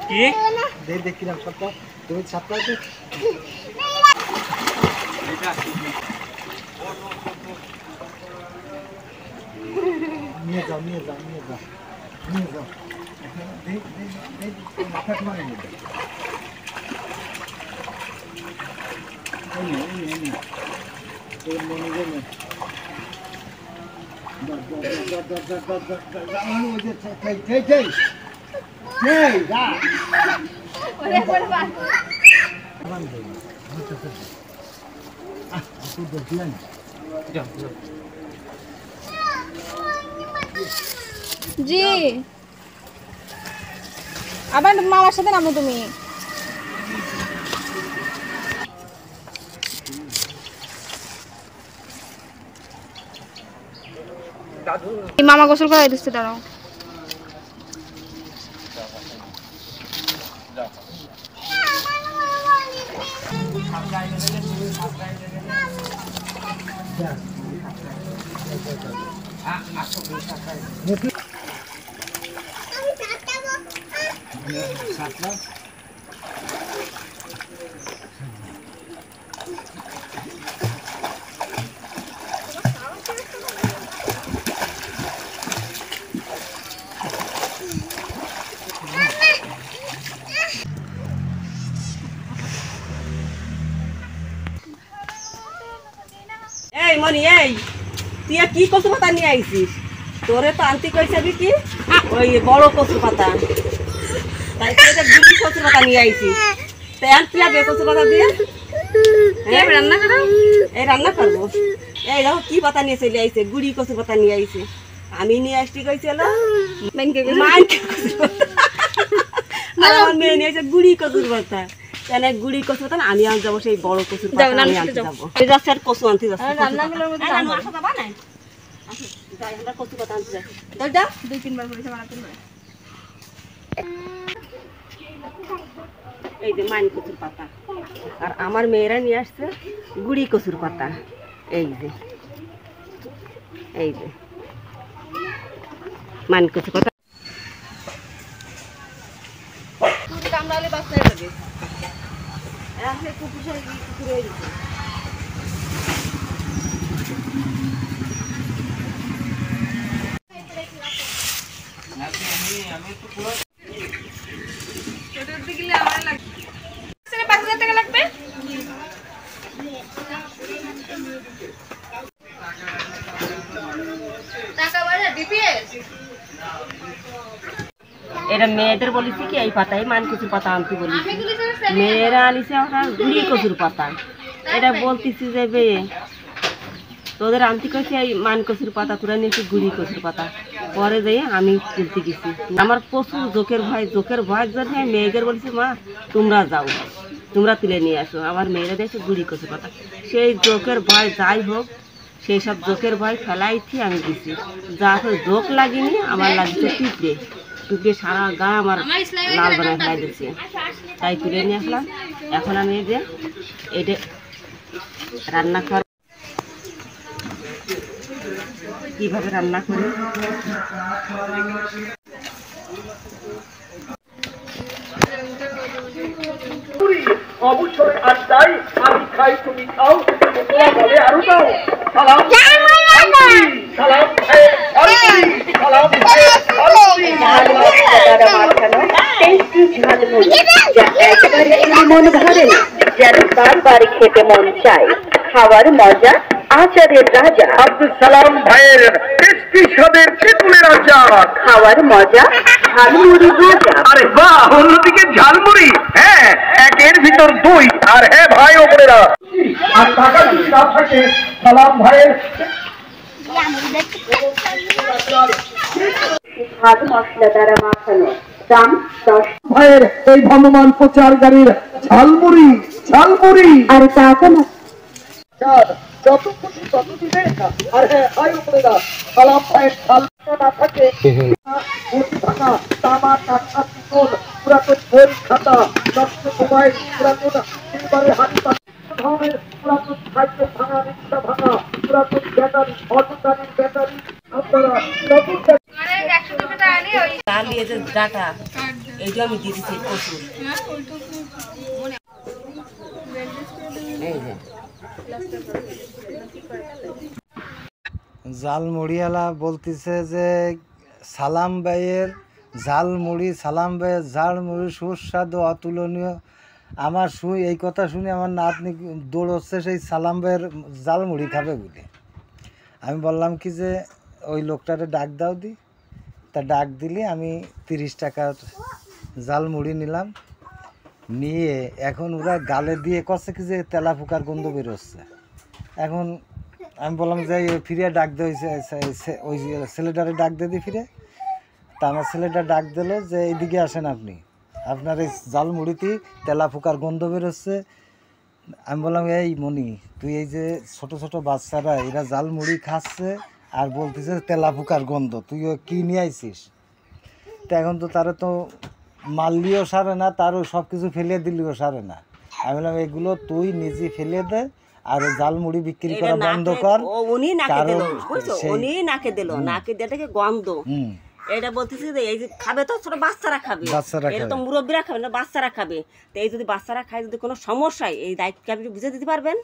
কি দেখিলাম সবটা তুমি ছাত্র আছে নিয়ে যাও মাথা তোমার জি আবার মামার সাথে নামো তুমি মামা গোসল করাই দিচ্ছে দাঁড়াও এই মনি এই তুই কি কচু পাতা নিয়ে আইছিস তোরে তো আনতে কইছাবি কি ওই বড় কচু পাতা তাই তুই এটা গুড়ি কচু পাতা নিয়ে আইছিস তাই আর তুই আগে কচু পাতা দিয়ে রান্না করো এই রান্না করবো এই দেখো কি পাতা নিয়ে চলে আইছে গুড়ি কচু পাতা নিয়ে আইছে আমি নিয়ে আসতে কইছিল আমার মেয়ে নিয়ে এসে গুড়ি কচুর পাতা তাহলে গুড়ি কচু পাতা আমি আনতে যাবো সেই বড় কচুর পাতা আমি আনতে যাবো এই যাচ্ছে আর কচু আনতে যাচ্ছে কচু পাতা আনতে যাচ্ছি 2-3 বার করেছে বানাতে এই যে মাইন কচুর পাতা আর আমার মেয়েরা নিয়ে আসছে গুড়ি কচুর পাতা এই যে মাইন কচুর পাতা কামড়ালে বাচ্চা যাবে এটা মেয়েদের বলেছি কি এই পাতাই মান কচুর পাতা আনতে বলেছি মেয়েরা আনিছে ওটা গুড়ি কচুর পাতা এটা বলতেছি যে তোদের আনতে কইছি এই মান কচুর পাতা তোরা নিয়েছি গুড়ি কচুর পাতা পরে যেয়ে আমি তুলতে গেছি আমার প্রচুর জোকের ভয়ের জন্য মেয়েদের বলছি মা তোমরা যাও তোমরা তুলে নিয়ে আসো আমার মেয়েরা দিয়েছে গুড়ি কচুর পাতা সেই জোকের ভয় যাই হোক সেই সব জোকের ভয় ফেলাইছি আমি দিছি যা জোক লাগেনি আমার লাগছে টুকরে সারা গা আমার লাল বানায় ফেলাই দিচ্ছে তাই তুলে নিয়ে আসলাম এখন আমি এই যে এটা রান্না কর কিভাবে রান্না করি অবসরে আড্ডায় আমি খাই তুমি খাও বলে আরো দাও সালাম সালাম মন ভরে না যেন বারবার খেতে মন চায় খাওয়ার মজা আচারের রাজা আব্দুল সালাম ভাইয়ের টেস্টি স্বাদের তেঁতুলের আচার খাওয়ার মজা ঝালমুড়ি ভাজা আরে বাহ অন্যদিকে ঝালমুড়ি হ্যাঁ একের ভিতর 2 আর হ্যাঁ ভাই ওপরেরা আর টাকা যদি না থাকে সালাম ভাইয়ের ভালো মশলা দ্বারা মাখানো দাম 10 ভাইয়ের এই ভ্রাম্যমান প্রচার গাড়ির ঝালমুড়ি আর টাকা না যত খুশি তত দিবে আর হ্যাঁ ভাই ওপরেরা সালাম ভাইয়ের ঝালমুড়ি না থাকে থাকা তামা কাঠা পিতল পুরাতন বই খাতা নষ্ট মোবাইল পুরাতন সিলভারের হাঁড়ি ধরনের পুরাতন খাদ্য ভাঙা রিক্সা ভাঙা পুরাতন ব্যাটারি অটোগাড়ির ব্যাটারি আপনারা নতুন ডাটা এইটা আমি দিয়ে দিচ্ছি কসুর। এই যে জাল মুড়িওয়ালা বলতেছে যে সালাম ভাইয়ের ঝাল মুড়ি, সালাম ভাইয়ের ঝাল মুড়ি সুস্বাদু অতুলনীয়। আমার এই কথা শুনে আমার নাতনি দৌড়চ্ছে সেই সালাম ভাইয়ের জাল মুড়ি খাবে বলে। আমি বললাম কি যে ওই লোকটারে ডাক দাও দি। তা ডাক দিলে আমি 30 টাকার জাল মুড়ি নিলাম। নিয়ে এখন ওরা গালে দিয়ে কষে কি যে তেলা ফুকার গন্ধ বেরোচ্ছে। এখন আমি বললাম যে ফিরে ডাক দে, ওই ছেলেটারে ডাক দিয়ে দিই ফিরে। তা আমার ছেলেটা ডাক দিল যে এইদিকে আসেন আপনি, আপনার এই জাল মুড়িতে তেলা ফুকার গন্ধ বেরোচ্ছে। আমি বললাম এই মনি, তুই এই যে ছোট ছোট বাচ্চারা এরা জাল মুড়ি খাচ্ছে আর বলতেছে তেলা ফুকার গন্ধ, তুই কি নিয়ে আইছিস? তো এখন তো তারা তো মারলিও সারে না, তারও সব কিছু ফেলে দিলিও সারে না। আমি বললাম এগুলো তুই নিজে ফেলে দে আর জাল মুড়ি বিক্রি করা বন্ধ কর। উনি নাকে দিল, বুঝছো, উনি নাকে দিল, নাকে দিয়ে থেকে গন্ধ। এটা বলতেছি যে এই যে খাবে তো ছোট বাচ্চারা খাবে, এটা তো মুরব্বীরা খাবে না, বাচ্চারা খাবে। তো এই যদি বাচ্চারা খায় যদি কোনো সমস্যায় এই দায়িত্বকে আপনি বুঝে দিতে পারবেন?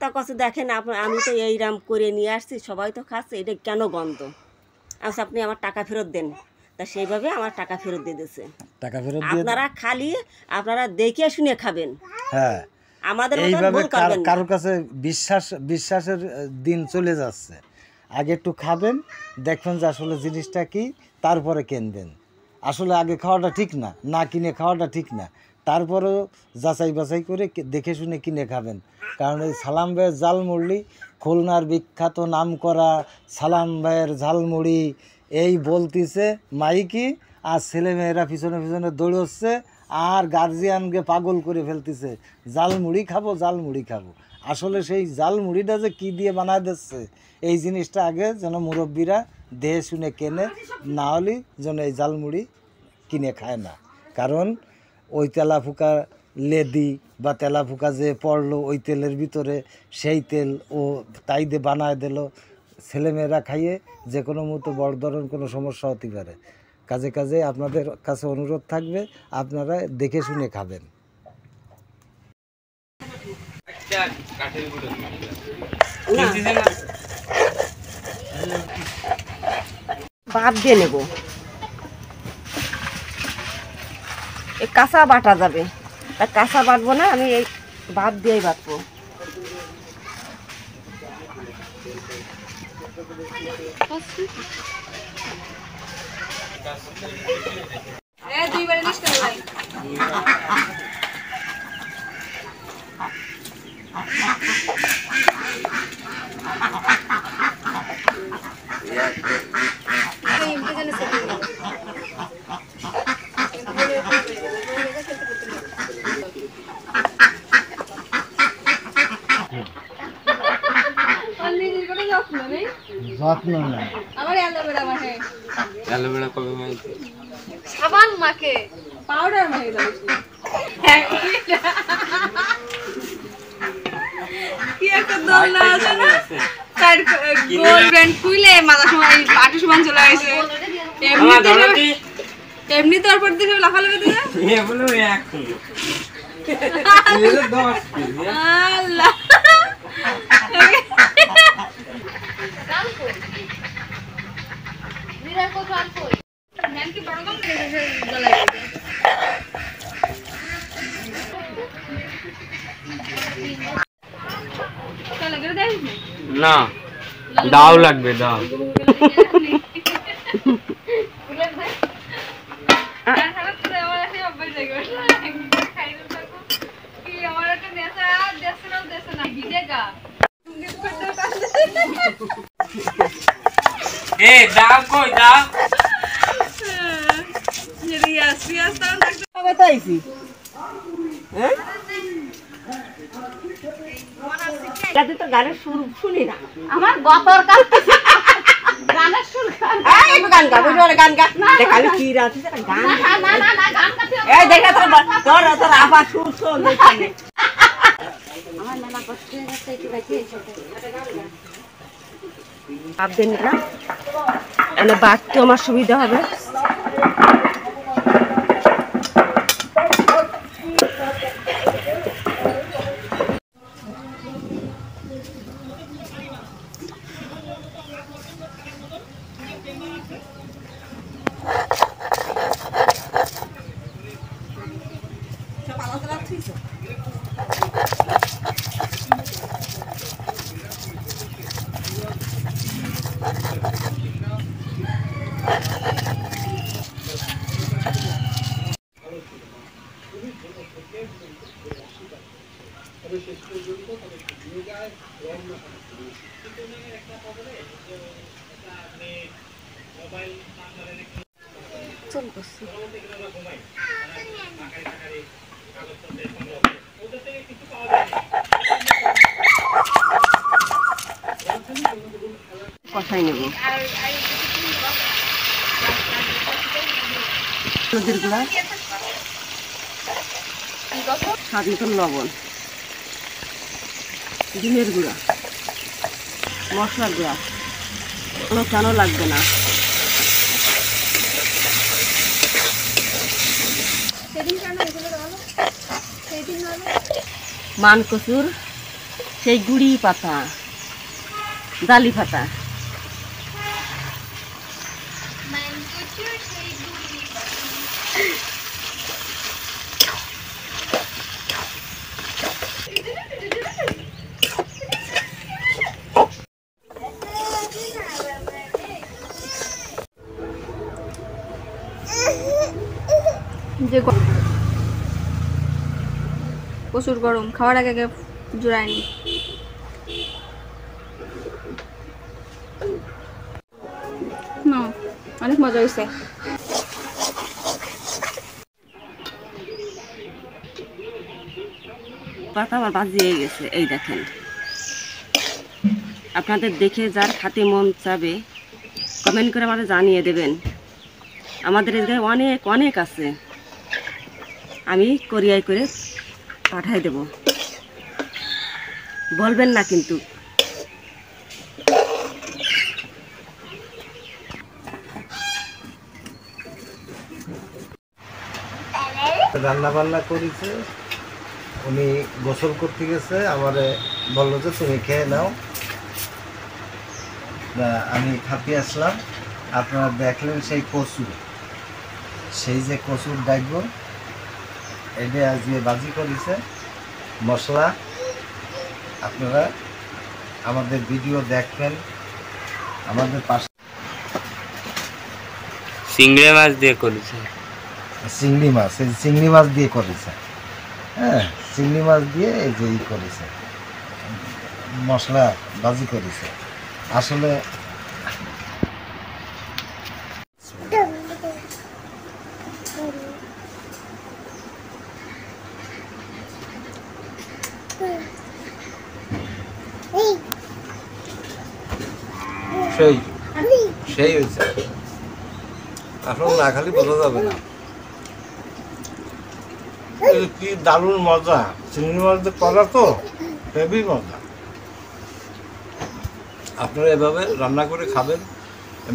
তা কাছে দেখেন আমি তো এইরাম করে নিয়ে আসছি, সবাই তো খাচ্ছে, এটা কেন গন্ধ? আচ্ছা আপনি আমার টাকা ফেরত দেন। তা সেইভাবে আমার টাকা ফেরত দিয়ে দিয়েছে। টাকা ফেরত আপনারা খালি আপনারা দেখে শুনে খাবেন। হ্যাঁ, আমাদের এইভাবে কারোর কাছে বিশ্বাসের দিন চলে যাচ্ছে। আগে একটু খাবেন, দেখবেন যে আসলে জিনিসটা কি, তারপরে কিনবেন। আসলে আগে খাওয়াটা ঠিক না, না কিনে খাওয়াটা ঠিক না। তারপরেও যাচাই বাছাই করে দেখে শুনে কিনে খাবেন। কারণ এই সালাম ভাইয়ের ঝালমুড়ি, খুলনার বিখ্যাত নাম করা সালাম ভাইয়ের ঝালমুড়ি এই বলতেছে মাইকি, আর ছেলেমেয়েরা পিছনে পিছনে দৌড়চ্ছে আর গার্জিয়ানকে পাগল করে ফেলতেছে, জালমুড়ি খাবো জালমুড়ি খাবো। আসলে সেই জালমুড়িটা যে কী দিয়ে বানায় দিচ্ছে এই জিনিসটা আগে যেন মুরব্বীরা দেহে শুনে কেনে, না হলে যেন এই জালমুড়ি কিনে খায় না। কারণ ওই তেলা ফুকা লেদি বা তেলা ফুকা যে পড়লো ওই তেলের ভিতরে, সেই তেল ও তাই দিয়ে বানায় দিল, ছেলেমেয়েরা খাইয়ে যে কোনো মুহূর্তে বড় ধরনের কোনো সমস্যা হতে পারে। কাজে কাজে আপনাদের কাছে অনুরোধ থাকবে আপনারা দেখে শুনে খাবেন। বাদ দিয়ে নেব, এই কাঁচা বাটা যাবে, তা কাঁচা বাটবো না, আমি এই বাদ দিয়েই বাটবো। যত্ন নেই আমার অ্যালোভেরা মাখে, অ্যালোভেরা কবে মাখে? সাবান মাখে, পাউডার মাখে দাও কি একটা দোলনা আছে না, তার গোল ব্র্যান্ড কুইলে মাথা সময় পাটি সমান চলে আসে। এমনি তো ওপর দিকে লাফালাফি দিবে এগুলো এক এগুলো 10 কেজি। আল্লাহ নিরা কো খান কই ম্যাম কি বড় কম করে গলায় চলে গেলে দেখ না দাও লাগবে দাও। এ দাও কই দাও রিয়াজ রিয়াজ তাও থাকতে কবে তো আইছি, হ্যাঁ গাতে তো গানের সুর শুনি না, আমার গতর কাল গানের সুর এই একটু গান গা, বুঝো গান গা, দেখালি কি রাত গান না না না গান গাতে এই দেখা তো তোর তোর আবার সুর শোন দেখে আমার মেলা কষ্ট হয়ে যাচ্ছে একটু বাকি আপ দেন না, এনে বাড়তে আমার সুবিধা হবে। কষাই নেব হলুদের গুঁড়া, স্বাদ মতন লবণ, ডিমের গুঁড়া, মশলার গুঁড়া, কোনো কেন লাগবে না। মান কচুর সেই গুড়ি পাতা, ডালি পাতা, যে প্রচুর গরম, খাওয়ার আগে জোড়ায়নি। না, অনেক মজা হয়েছে। পাতা আমার ভাজি হয়ে গেছে, এই দেখেন। আপনাদের দেখে যার খাতে মন চাবে কমেন্ট করে আমাদের জানিয়ে দেবেন। আমাদের এদিকে অনেক অনেক আছে, আমি কোরিয়ায় করে পাঠাই দেব, বলবেন না কিন্তু। রান্না বান্না করেছে, উনি গোসল করতে গেছে, আমারে বললো যে তুমি খেয়ে নাও। আমি খাতে আসলাম। আপনারা দেখলেন সেই কচু, সেই যে কচুর ডাইব, এটা আজকে ভাজি করেছে মশলা। আপনারা আমাদের ভিডিও দেখবেন, আমাদের পাশে। চিংড়ি মাছ দিয়ে করেছে, চিংড়ি মাছ, এই চিংড়ি মাছ দিয়ে করেছে। হ্যাঁ, চিংড়ি মাছ দিয়ে এই যে ই করেছে, মশলা ভাজি করেছে। আসলে সেই সেই হয়েছে, আসলে না খালি বোঝা যাবে না কি দারুণ মজা। চিংড়ি মাছ দিয়ে করা তো হেভি মজা। আপনারা এভাবে রান্না করে খাবেন,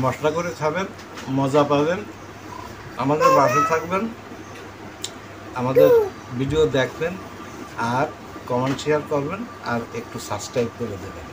মশলা করে খাবেন, মজা পাবেন। আমাদের পাশে থাকবেন, আমাদের ভিডিও দেখবেন, আর কমেন্ট শেয়ার করবেন, আর একটু সাবস্ক্রাইব করে দেবেন।